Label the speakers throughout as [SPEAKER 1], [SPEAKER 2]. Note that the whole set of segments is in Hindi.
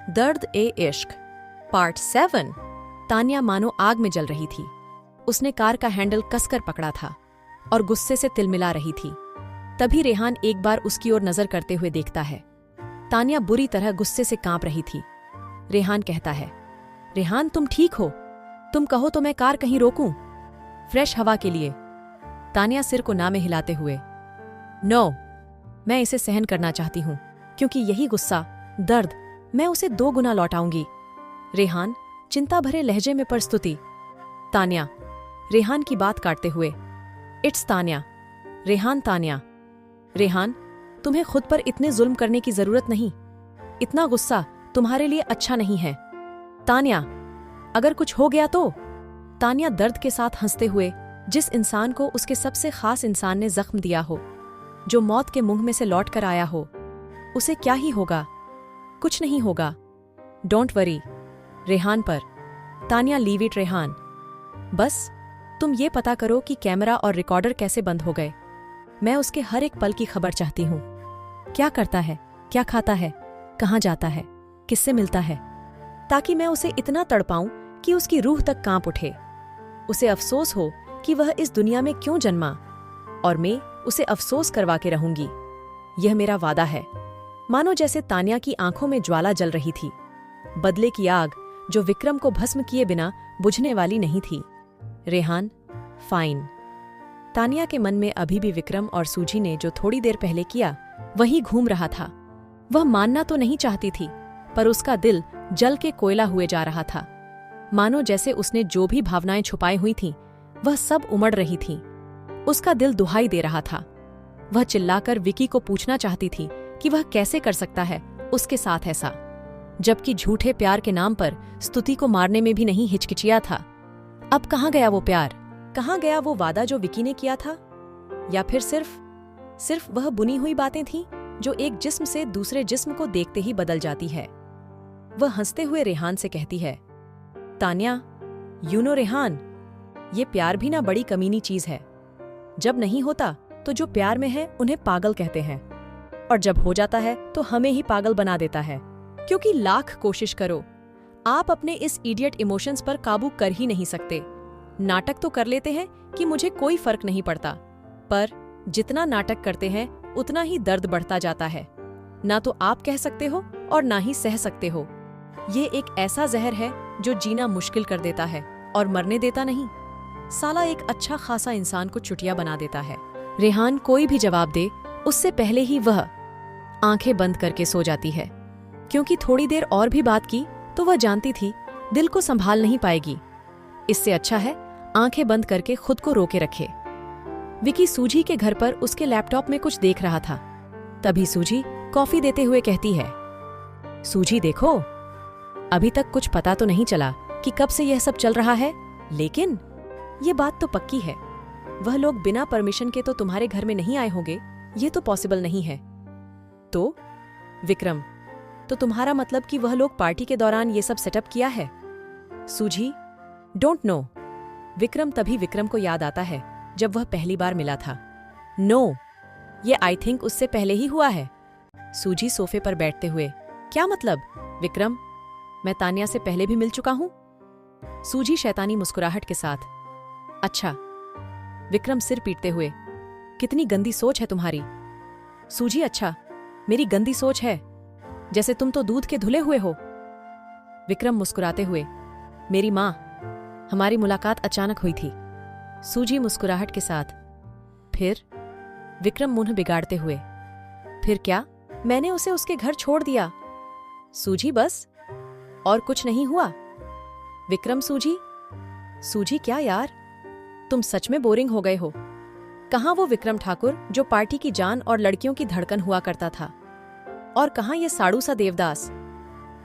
[SPEAKER 1] दर्द ए इश्क पार्ट 7। तानिया मानो आग में जल रही थी। उसने कार का हैंडल कसकर पकड़ा था और गुस्से से तिलमिला रही थी। तभी रेहान एक बार उसकी ओर नजर करते हुए देखता है। तानिया बुरी तरह गुस्से से कांप रही थी। रेहान कहता है, रेहान तुम ठीक हो? तुम कहो तो मैं कार कहीं रोकूं? फ्रेश हवा के लिए। तानिया सिर को ना में हिलाते हुए, नो, मैं इसे सहन करना चाहती हूं, क्योंकि यही गुस्सा, दर्द, मैं उसे 2 गुना लौटाऊंगी। रेहान चिंता भरे लहजे में प्रस्तुति। तानिया रेहान की बात काटते हुए, इट्स तानिया। रेहान तानिया, रेहान तुम्हें खुद पर इतने जुल्म करने की जरूरत नहीं। इतना गुस्सा तुम्हारे लिए अच्छा नहीं है। तानिया अगर कुछ हो गया तो? तानिया दर्द के साथ हंसते हुए, जिस इंसान को उसके सबसे खास इंसान ने जख्म दिया हो, जो मौत के मुंह में से लौट कर आया हो, उसे क्या ही होगा? कुछ नहीं होगा। Don't worry. रेहान पर, तानिया लीव इट रेहान। बस तुम ये पता करो कि कैमरा और रिकॉर्डर कैसे बंद हो गए। मैं उसके हर एक पल की खबर चाहती हूं। क्या करता है, क्या खाता है, कहाँ जाता है, किससे मिलता है, ताकि मैं उसे इतना तड़पाऊं कि उसकी रूह तक कांप उठे। उसे अफसोस हो कि वह इस दुनिया में क्यों जन्मा, और मैं उसे अफसोस करवा के रहूंगी। यह मेरा वादा है। मानो जैसे तानिया की आंखों में ज्वाला जल रही थी, बदले की आग जो विक्रम को भस्म किए बिना बुझने वाली नहीं थी। रेहान फाइन। तानिया के मन में अभी भी विक्रम और सूजी ने जो थोड़ी देर पहले किया वही घूम रहा था। वह मानना तो नहीं चाहती थी, पर उसका दिल जल के कोयला हुए जा रहा था। मानो जैसे उसने जो भी भावनाएं छुपाई हुई थीं, वह सब उमड़ रही थीं। उसका दिल दुहाई दे रहा था। वह चिल्लाकर विकी को पूछना चाहती थी कि वह कैसे कर सकता है उसके साथ ऐसा, जबकि झूठे प्यार के नाम पर स्तुति को मारने में भी नहीं हिचकिचिया था। अब कहाँ गया वो प्यार? कहाँ गया वो वादा जो विकी ने किया था? या फिर सिर्फ वह बुनी हुई बातें थीं जो एक जिस्म से दूसरे जिस्म को देखते ही बदल जाती है। वह हंसते हुए रेहान से कहती है, तानिया, यू नो रेहान, ये प्यार भी ना बड़ी कमीनी चीज है। जब नहीं होता तो जो प्यार में है उन्हें पागल कहते हैं, और जब हो जाता है तो हमें ही पागल बना देता है। क्योंकि लाख कोशिश करो, आप अपने इस इडियट इमोशंस पर काबू कर ही नहीं सकते। नाटक तो कर लेते हैं कि मुझे कोई फर्क नहीं पड़ता, पर जितना नाटक करते हैं उतना ही दर्द बढ़ता जाता है। ना तो आप कह सकते हो और ना ही सह सकते हो। ये एक ऐसा जहर है जो जीना मुश्किल कर देता है और मरने देता नहीं। साला एक अच्छा खासा इंसान को चुटिया बना देता है। रेहान कोई भी जवाब दे, उससे पहले ही वह आंखें बंद करके सो जाती है, क्योंकि थोड़ी देर और भी बात की तो वह जानती थी दिल को संभाल नहीं पाएगी। इससे अच्छा है आंखें बंद करके खुद को रोके रखे। विकी सूजी के घर पर उसके लैपटॉप में कुछ देख रहा था। तभी सूजी कॉफी देते हुए कहती है, सूजी देखो, अभी तक कुछ पता तो नहीं चला कि कब से यह सब चल रहा है, लेकिन ये बात तो पक्की है, वह लोग बिना परमिशन के तो तुम्हारे घर में नहीं आए होंगे। ये तो पॉसिबल नहीं है। तो विक्रम, तो तुम्हारा मतलब कि वह लोग पार्टी के दौरान ये सब सेटअप किया है? सूजी डोंट नो। विक्रम तभी विक्रम को याद आता है जब वह पहली बार मिला था। नो, ये आई थिंक उससे पहले ही हुआ है। सूजी सोफे पर बैठते हुए, क्या मतलब? विक्रम, मैं तानिया से पहले भी मिल चुका हूं। सूजी शैतानी मुस्कुराहट के साथ, अच्छा। विक्रम सिर पीटते हुए, कितनी गंदी सोच है तुम्हारी। सूजी, अच्छा, मेरी गंदी सोच है? जैसे तुम तो दूध के धुले हुए हो। विक्रम मुस्कुराते हुए, मेरी माँ, हमारी मुलाकात अचानक हुई थी। सूजी मुस्कुराहट के साथ, फिर? विक्रम मुंह बिगाड़ते हुए, फिर क्या? मैंने उसे उसके घर छोड़ दिया। सूजी बस? और कुछ नहीं हुआ? विक्रम, सूजी? सूजी क्या यार, तुम सच में बोरिंग हो गए हो। कहाँ वो विक्रम ठाकुर जो पार्टी की जान और लड़कियों की धड़कन हुआ करता था, और कहाँ ये साड़ू सा देवदास?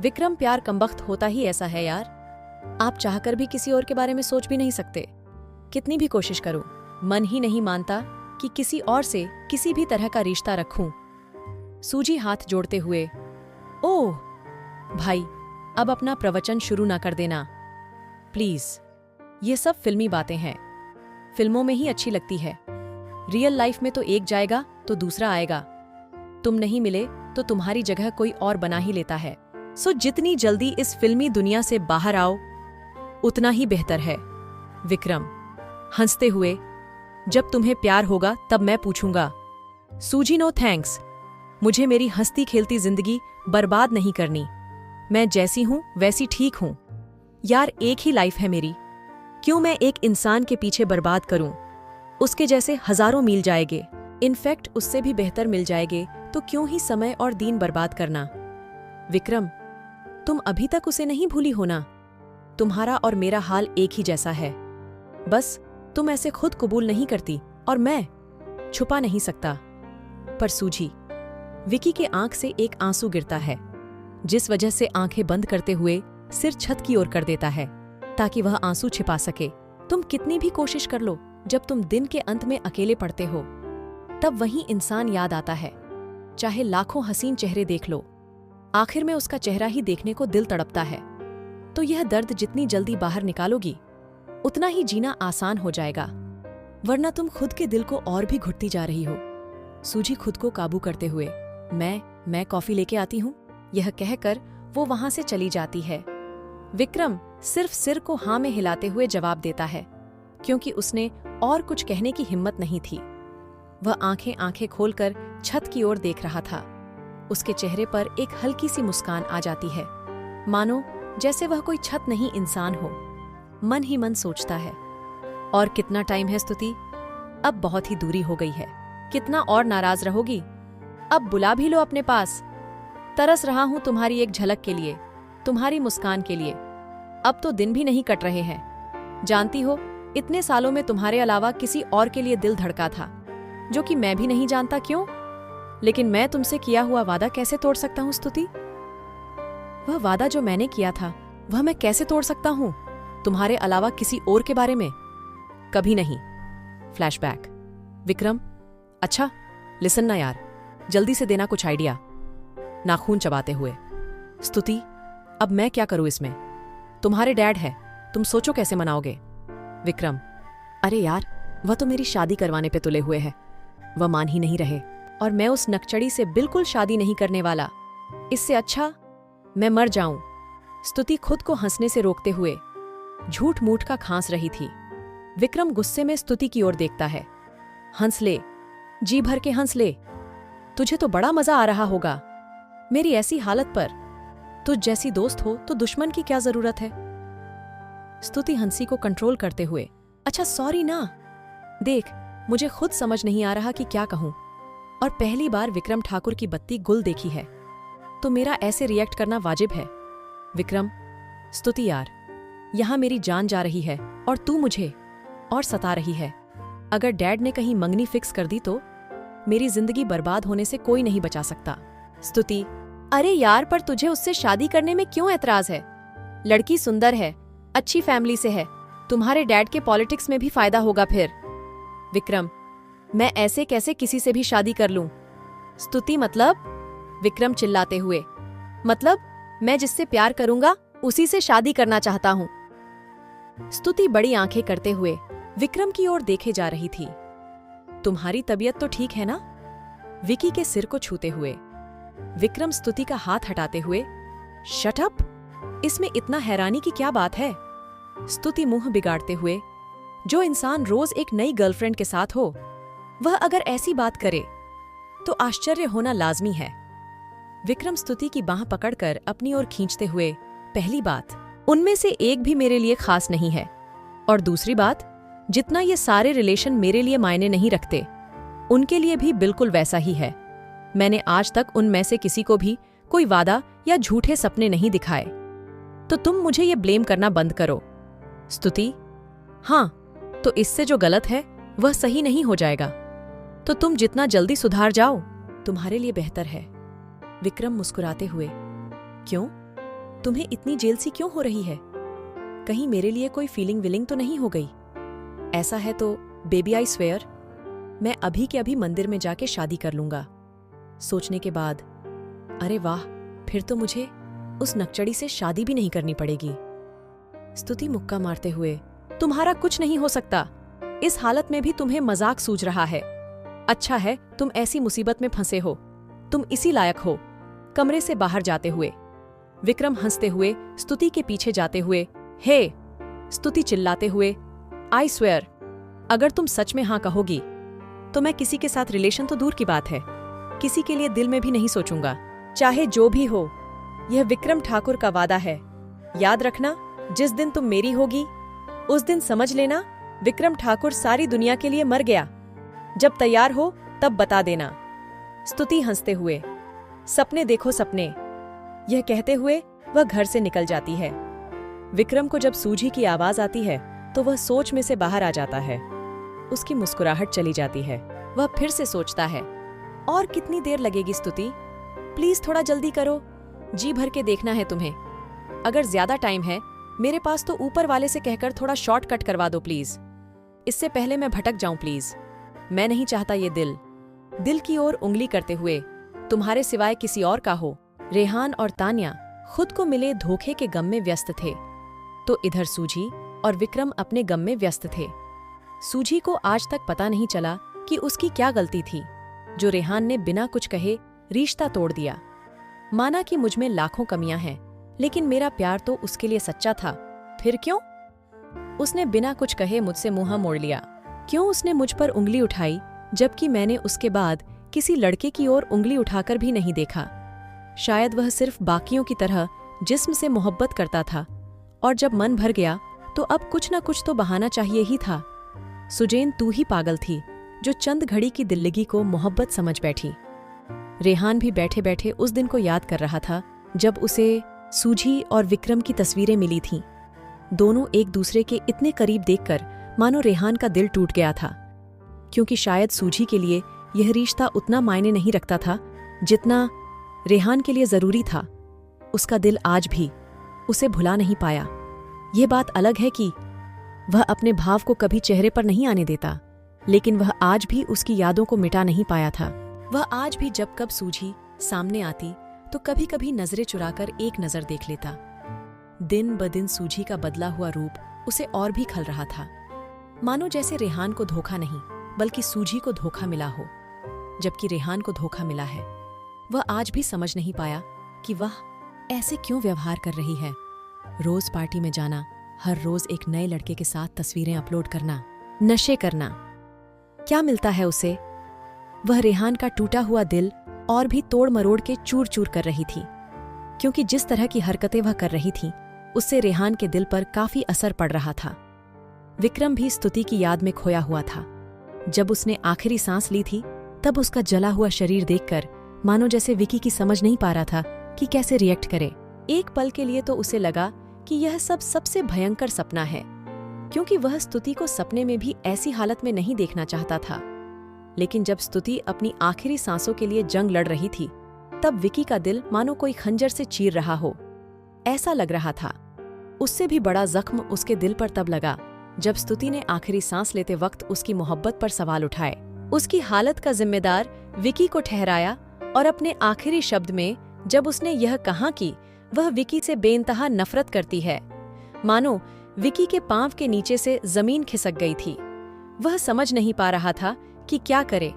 [SPEAKER 1] विक्रम, प्यार कमबख्त होता ही ऐसा है यार। आप चाहकर भी किसी और के बारे में सोच भी नहीं सकते। कितनी भी कोशिश करो, मन ही नहीं मानता कि किसी और से किसी भी तरह का रिश्ता रखूं। सूजी हाथ जोड़ते हुए, ओह भाई, अब अपना प्रवचन शुरू ना कर देना प्लीज। ये सब फिल्मी बातें हैं, फिल्मों में ही अच्छी लगती है। रियल लाइफ में तो एक जाएगा तो दूसरा आएगा। तुम नहीं मिले तो तुम्हारी जगह कोई और बना ही लेता है। सो जितनी जल्दी इस फिल्मी दुनिया से बाहर आओ उतना ही बेहतर है। विक्रम हंसते हुए, जब तुम्हें प्यार होगा तब मैं पूछूंगा। सूजी नो थैंक्स, मुझे मेरी हंसती खेलती जिंदगी बर्बाद नहीं करनी। मैं जैसी हूं वैसी ठीक हूं। यार एक ही लाइफ है मेरी, क्यों मैं एक इंसान के पीछे बर्बाद करूं? उसके जैसे हजारों मिल जाएंगे, इनफैक्ट उससे भी बेहतर मिल जाएंगे, तो क्यों ही समय और दिन बर्बाद करना। विक्रम तुम अभी तक उसे नहीं भूली हो ना? तुम्हारा और मेरा हाल एक ही जैसा है, बस तुम ऐसे खुद कबूल नहीं करती और मैं छुपा नहीं सकता। पर सूजी, विकी के आंख से एक आंसू गिरता है, जिस वजह से आंखें बंद करते हुए सिर छत की ओर कर देता है ताकि वह आंसू छिपा सके। तुम कितनी भी कोशिश कर लो, जब तुम दिन के अंत में अकेले पड़ते हो तब वही इंसान याद आता है। चाहे लाखों हसीन चेहरे देख लो, आखिर में उसका चेहरा ही देखने को दिल तड़पता है। तो यह दर्द जितनी जल्दी बाहर निकालोगी उतना ही जीना आसान हो जाएगा, वरना तुम खुद के दिल को और भी घुटती जा रही हो। सूजी खुद को काबू करते हुए, मैं कॉफी लेके आती हूँ, यह कहकर वो वहां से चली जाती है। विक्रम सिर्फ सिर को हाँ में हिलाते हुए जवाब देता है, क्योंकि उसने और कुछ कहने की हिम्मत नहीं थी। वह आंखें खोलकर छत की ओर देख रहा था। उसके चेहरे पर एक हल्की सी मुस्कान आ जाती है, मानो जैसे वह कोई छत नहीं इंसान हो। मन ही मन सोचता है, और कितना टाइम है स्तुति? अब बहुत ही दूरी हो गई है। कितना और नाराज रहोगी? अब बुला भी लो अपने पास। तरस रहा हूं तुम्हारी एक झलक के लिए, तुम्हारी मुस्कान के लिए। अब तो दिन भी नहीं कट रहे हैं। जानती हो, इतने सालों में तुम्हारे अलावा किसी और के लिए दिल धड़का था, जो कि मैं भी नहीं जानता क्यों। लेकिन मैं तुमसे किया हुआ वादा कैसे तोड़ सकता हूं स्तुति? वह वादा जो मैंने किया था वह मैं कैसे तोड़ सकता हूं तुम्हारे अलावा किसी और के बारे में? कभी नहीं। फ्लैशबैक। विक्रम अच्छा लिसन ना यार, जल्दी से देना कुछ आइडिया। नाखून चबाते हुए, स्तुति अब मैं क्या करूं इसमें? तुम्हारे डैड है, तुम सोचो कैसे मनाओगे। विक्रम अरे यार, वह तो मेरी शादी करवाने पे तुले हुए है। वह मान ही नहीं रहे, और मैं उस नकचड़ी से बिल्कुल शादी नहीं करने वाला। इससे अच्छा मैं मर जाऊं। स्तुति खुद को हंसने से रोकते हुए झूठ मूठ का खांस रही थी। विक्रम गुस्से में स्तुति की ओर देखता है। हंस ले, जी भर के हंस ले, तुझे तो बड़ा मजा आ रहा होगा मेरी ऐसी हालत पर। तुझ जैसी दोस्त हो तो दुश्मन की क्या जरूरत है? स्तुति हंसी को कंट्रोल करते हुए, अच्छा सॉरी ना, देख मुझे खुद समझ नहीं आ रहा कि क्या कहूं, और पहली बार विक्रम ठाकुर की बत्ती गुल देखी है, तो मेरा ऐसे रिएक्ट करना वाजिब है। विक्रम स्तुति यार, यहां मेरी जान जा रही है और तू मुझे और सता रही है। अगर डैड ने कहीं मंगनी फिक्स कर दी तो मेरी जिंदगी बर्बाद होने से कोई नहीं बचा सकता। स्तुति अरे यार, पर तुझे उससे शादी करने में क्यों एतराज है? लड़की सुंदर है, अच्छी फैमिली से है, तुम्हारे डैड के पॉलिटिक्स में भी फायदा होगा फिर। विक्रम मैं ऐसे कैसे किसी से भी शादी कर लूं? स्तुति मतलब? विक्रम चिल्लाते हुए, मतलब मैं जिससे प्यार करूंगा उसी से शादी करना चाहता हूं। स्तुति बड़ी आंखें करते हुए विक्रम की ओर देखे जा रही थी। तुम्हारी तबीयत तो ठीक है ना? विकी के सिर को छूते हुए विक्रम स्तुति का हाथ हटाते हुए, शट अप, इसमें इतना हैरानी की क्या बात है? स्तुति मुंह बिगाड़ते हुए, जो इंसान रोज एक नई गर्लफ्रेंड के साथ हो वह अगर ऐसी बात करे तो आश्चर्य होना लाजमी है। विक्रम स्तुति की बांह पकड़कर अपनी ओर खींचते हुए, पहली बात, उनमें से एक भी मेरे लिए खास नहीं है, और दूसरी बात, जितना ये सारे रिलेशन मेरे लिए मायने नहीं रखते उनके लिए भी बिल्कुल वैसा ही है। मैंने आज तक उनमें से किसी को भी कोई वादा या झूठे सपने नहीं दिखाए, तो तुम मुझे ये ब्लेम करना बंद करो। स्तुति हाँ, तो इससे जो गलत है वह सही नहीं हो जाएगा, तो तुम जितना जल्दी सुधार जाओ तुम्हारे लिए बेहतर है। विक्रम मुस्कुराते हुए, क्यों? तुम्हें इतनी जेलसी क्यों हो रही है? कहीं मेरे लिए कोई फीलिंग विलिंग तो नहीं हो गई? ऐसा है तो बेबी आई स्वेयर, मैं अभी के अभी मंदिर में जाके शादी कर लूंगा। सोचने के बाद, अरे वाह, फिर तो मुझे उस नकचड़ी से शादी भी नहीं करनी पड़ेगी। स्तुति मुक्का मारते हुए, तुम्हारा कुछ नहीं हो सकता, इस हालत में भी तुम्हें मजाक सूझ रहा है। अच्छा है तुम ऐसी मुसीबत में फंसे हो, तुम इसी लायक हो। कमरे से बाहर जाते हुए विक्रम हंसते हुए स्तुति के पीछे जाते हुए, हे! स्तुति चिल्लाते हुए, आई स्वेयर, अगर तुम सच में हाँ कहोगी तो मैं किसी के साथ रिलेशन तो दूर की बात है, किसी के लिए दिल में भी नहीं सोचूंगा, चाहे जो भी हो। यह विक्रम ठाकुर का वादा है। याद रखना, जिस दिन तुम मेरी होगी उस दिन समझ लेना विक्रम ठाकुर सारी दुनिया के लिए मर गया। जब तैयार हो तब बता देना। स्तुति हंसते हुए, सपने देखो सपने, यह कहते हुए वह घर से निकल जाती है। विक्रम को जब सूझी की आवाज आती है तो वह सोच में से बाहर आ जाता है। उसकी मुस्कुराहट चली जाती है। वह फिर से सोचता है, और कितनी देर लगेगी स्तुति? प्लीज थोड़ा जल्दी करो, जी भर के देखना है तुम्हें। अगर ज्यादा टाइम है मेरे पास तो ऊपर वाले से कहकर थोड़ा शॉर्टकट करवा दो प्लीज, इससे पहले मैं भटक जाऊं प्लीज। मैं नहीं चाहता ये दिल की ओर उंगली करते हुए तुम्हारे सिवाय किसी और का हो। रेहान और तान्या खुद को मिले धोखे के गम में व्यस्त थे, तो इधर सूझी और विक्रम अपने गम में व्यस्त थे। सूझी को आज तक पता नहीं चला कि उसकी क्या गलती थी जो रेहान ने बिना कुछ कहे रिश्ता तोड़ दिया। माना कि मुझमें लाखों कमियां हैं, लेकिन मेरा प्यार तो उसके लिए सच्चा था। फिर क्यों उसने बिना कुछ कहे मुझसे मुंह मोड़ लिया? क्यों उसने मुझ पर उंगली उठाई जबकि मैंने उसके बाद किसी लड़के की ओर उंगली उठाकर भी नहीं देखा? शायद वह सिर्फ बाकियों की तरह जिस्म से मोहब्बत करता था, और जब मन भर गया तो अब कुछ न कुछ तो बहाना चाहिए ही था। सुजैन, तू ही पागल थी जो चंद घड़ी की दिल्लगी को मोहब्बत समझ बैठी। रेहान भी बैठे बैठे उस दिन को याद कर रहा था जब उसे सूझी और विक्रम की तस्वीरें मिली थीं। दोनों एक दूसरे के इतने करीब देखकर मानो रेहान का दिल टूट गया था, क्योंकि शायद सूझी के लिए यह रिश्ता उतना मायने नहीं रखता था जितना रेहान के लिए जरूरी था। उसका दिल आज भी उसे भुला नहीं पाया। यह बात अलग है कि वह अपने भाव को कभी चेहरे पर नहीं आने देता, लेकिन वह आज भी उसकी यादों को मिटा नहीं पाया था। वह आज भी जब कब सूझी सामने आती तो कभी कभी नजरें चुराकर एक नजर देख लेता। दिन ब दिन सूझी का बदला हुआ रूप उसे और भी खल रहा था, मानो जैसे रेहान को धोखा नहीं बल्कि सूझी को धोखा मिला हो। जबकि रेहान को धोखा मिला है, वह आज भी समझ नहीं पाया कि वह ऐसे क्यों व्यवहार कर रही है। रोज पार्टी में जाना, हर रोज एक नए लड़के के साथ तस्वीरें अपलोड करना, नशे करना, क्या मिलता है उसे? वह रेहान का टूटा हुआ दिल और भी तोड़ मरोड़ के चूर चूर कर रही थी, क्योंकि जिस तरह की हरकतें वह कर रही थी उससे रेहान के दिल पर काफी असर पड़ रहा था। विक्रम भी स्तुति की याद में खोया हुआ था। जब उसने आखिरी सांस ली थी तब उसका जला हुआ शरीर देखकर मानो जैसे विकी की समझ नहीं पा रहा था कि कैसे रिएक्ट करे। एक पल के लिए तो उसे लगा कि यह सब सबसे भयंकर सपना है, क्योंकि वह स्तुति को सपने में भी ऐसी हालत में नहीं देखना चाहता था। लेकिन जब स्तुति अपनी आखिरी सांसों के लिए जंग लड़ रही थी तब विकी का दिल मानो कोई खंजर से चीर रहा हो, ऐसा लग रहा था। उससे भी बड़ा जख्म उसके दिल पर तब लगा जब स्तुति ने आखिरी सांस लेते वक्त उसकी मोहब्बत पर सवाल उठाए, उसकी हालत का जिम्मेदार विकी को ठहराया, और अपने आखिरी शब्द में जब उसने यह कहा कि वह विकी से बेइंतहा नफरत करती है, मानो विकी के पांव के नीचे से जमीन खिसक गई थी। वह समझ नहीं पा रहा था कि क्या करे,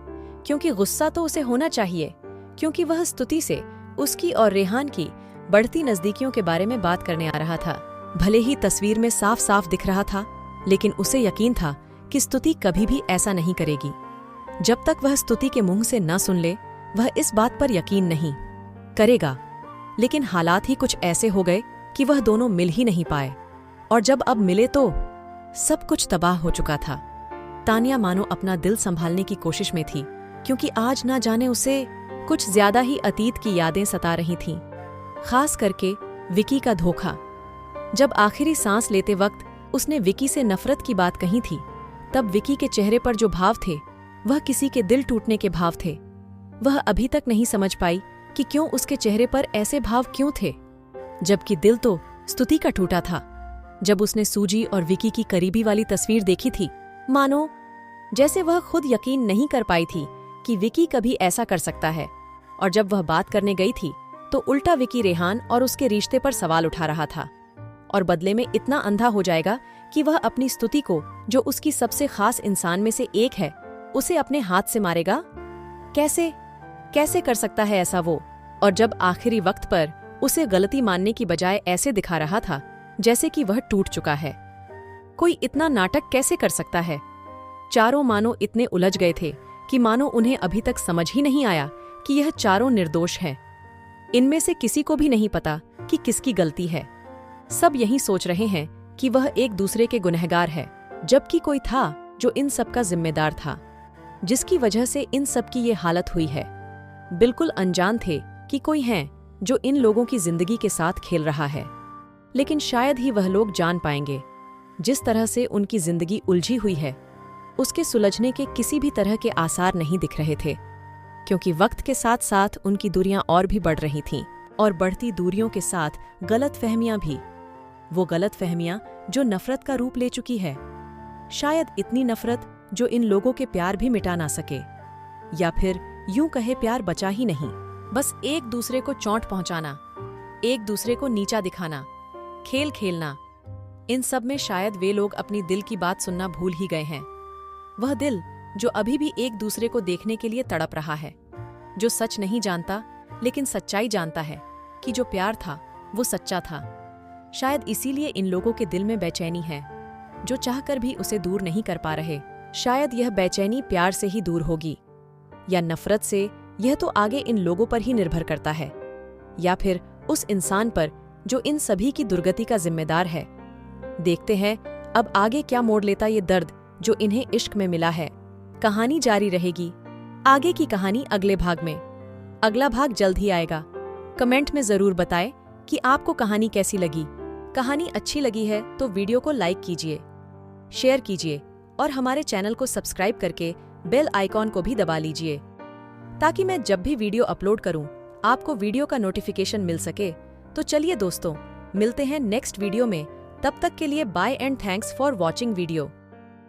[SPEAKER 1] क्योंकि गुस्सा तो उसे होना चाहिए, क्योंकि वह स्तुति से उसकी और रेहान की बढ़ती नजदीकियों के बारे में बात करने आ रहा था। भले ही तस्वीर में साफ साफ दिख रहा था, लेकिन उसे यकीन था कि स्तुति कभी भी ऐसा नहीं करेगी। जब तक वह स्तुति के मुंह से न सुन ले वह इस बात पर यकीन नहीं करेगा। लेकिन हालात ही कुछ ऐसे हो गए कि वह दोनों मिल ही नहीं पाए, और जब अब मिले तो सब कुछ तबाह हो चुका था। तान्या मानो अपना दिल संभालने की कोशिश में थी, क्योंकि आज ना जाने उसे कुछ ज्यादा ही अतीत की यादें सता रही थीं, खास करके विकी का धोखा। जब आखिरी सांस लेते वक्त उसने विकी से नफरत की बात कही थी, तब विकी के चेहरे पर जो भाव थे वह किसी के दिल टूटने के भाव थे। वह अभी तक नहीं समझ पाई कि क्यों उसके चेहरे पर ऐसे भाव क्यों थे, जबकि दिल तो स्तुति का टूटा था। जब उसने सूजी और विकी की करीबी वाली तस्वीर देखी थी, मानो जैसे वह खुद यकीन नहीं कर पाई थी कि विकी कभी ऐसा कर सकता है, और जब वह बात करने गई थी तो उल्टा विकी रेहान और उसके रिश्ते पर सवाल उठा रहा था, और बदले में इतना अंधा हो जाएगा कि वह अपनी स्तुति को, जो उसकी सबसे खास इंसान में से एक है, उसे अपने हाथ से मारेगा। कैसे कर सकता है ऐसा वो? और जब आखिरी वक्त पर उसे गलती मानने की बजाय ऐसे दिखा रहा था जैसे कि वह टूट चुका है। कोई इतना नाटक कैसे कर सकता है? चारों मानो इतने उलझ गए थे कि मानो उन्हें अभी तक समझ ही नहीं आया कि यह चारों निर्दोष हैं। इनमें से किसी को भी नहीं पता कि किसकी गलती है। सब यही सोच रहे हैं कि वह एक दूसरे के गुनहगार है, जबकि कोई था जो इन सब का जिम्मेदार था, जिसकी वजह से इन सब की ये हालत हुई है। बिल्कुल अनजान थे कि कोई है जो इन लोगों की जिंदगी के साथ खेल रहा है। लेकिन शायद ही वह लोग जान पाएंगे जिस तरह से उनकी जिंदगी उलझी हुई है, उसके सुलझने के किसी भी तरह के आसार नहीं दिख रहे थे, क्योंकि वक्त के साथ साथ उनकी दूरियां और भी बढ़ रही थीं, और बढ़ती दूरियों के साथ गलतफहमियां भी। वो गलतफहमियां जो नफरत का रूप ले चुकी है। शायद इतनी नफरत जो इन लोगों के प्यार भी मिटा ना सके, या फिर यूं कहे प्यार बचा ही नहीं, बस एक दूसरे को चोट पहुंचाना, एक दूसरे को नीचा दिखाना, खेल खेलना। इन सब में शायद वे लोग अपनी दिल की बात सुनना भूल ही गए हैं। वह दिल जो अभी भी एक दूसरे को देखने के लिए तड़प रहा है, जो सच नहीं जानता लेकिन सच्चाई जानता है कि जो प्यार था वो सच्चा था। शायद इसीलिए इन लोगों के दिल में बेचैनी है, जो चाहकर भी उसे दूर नहीं कर पा रहे। शायद यह बेचैनी प्यार से ही दूर होगी, या नफरत से, यह तो आगे इन लोगों पर ही निर्भर करता है, या फिर उस इंसान पर जो इन सभी की दुर्गति का जिम्मेदार है। देखते हैं अब आगे क्या मोड़ लेता ये दर्द जो इन्हें इश्क में मिला है। कहानी जारी रहेगी। आगे की कहानी अगले भाग में। अगला भाग जल्द ही आएगा। कमेंट में जरूर बताएं कि आपको कहानी कैसी लगी। कहानी अच्छी लगी है तो वीडियो को लाइक कीजिए, शेयर कीजिए और हमारे चैनल को सब्सक्राइब करके बेल आइकॉन को भी दबा लीजिए, ताकि मैं जब भी वीडियो अपलोड करूं आपको वीडियो का नोटिफिकेशन मिल सके। तो चलिए दोस्तों, मिलते हैं नेक्स्ट वीडियो में। तब तक के लिए bye and thanks for watching video.